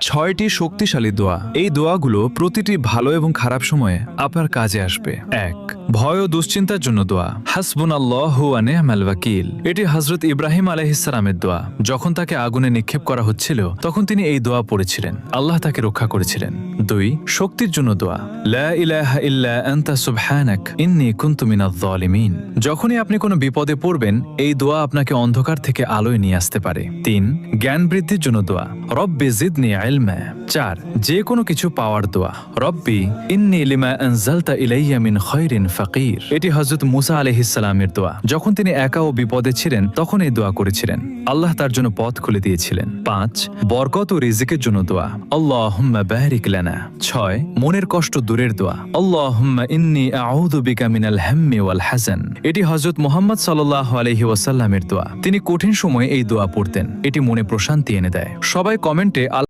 ছয়টি শক্তিশালী দোয়া। এই দোয়াগুলো প্রতিটি ভালো এবং খারাপ সময়ে আপনার কাজে আসবে। ১. ভয় ও দুশ্চিন্তার জন্য দোয়া। হাসবুনাল্লাহু ওয়া নি'মাল ওয়াকিল। এটি হযরত ইব্রাহিম আলাইহিস সালামের দোয়া। যখন তাকে আগুনে নিক্ষেপ করা হচ্ছিল তখন তিনি এই দোয়া পড়েছিলেন। আল্লাহ তাকে রক্ষা করেছিলেন। ২. শক্তির জন্য দোয়া। লা ইলাহা ইল্লা আনতা সুবহানাক ইন্নী কুনতু মিনাজ জালিমিন। যখনই আপনি কোনো বিপদে পড়বেন এই দোয়া আপনাকে অন্ধকার থেকে আলোয় নিয়ে আসতে পারে। ৩. জ্ঞান বৃদ্ধির জন্য দোয়া। রব্বি জিদনি ইলমা। ৪. যে কোনো কিছু পাওয়ার দোয়া। রব্বি ইন্নী লিমা আনজালতা ইলাইয়া মিন খায়রিন ফাকির। এটি হযরত মুসা আলাইহিস সালামের দোয়া। যখন তিনি একা ও বিপদে ছিলেন তখন এই দোয়া করেছিলেন। আল্লাহ তার জন্য পথ খুলে দিয়েছিলেন। ৫. বরকত ও রিজিকের জন্য দোয়া। আল্লাহুম্মা বারিক লানা। ৬. মনের কষ্ট দূরের দোয়া। আল্লাহুম্মা ইন্নী আউযু বিকা মিনাল হাম্মি ওয়াল হাযান। এটি হযরত মুহাম্মদ সাল্লাল্লাহু আলাইহি ওয়াসাল্লামের দোয়া। তিনি কঠিন সময়ে এই দোয়া পড়তেন। এটি মনে প্রশান্তি এনে দেয়। সবাই কমেন্টে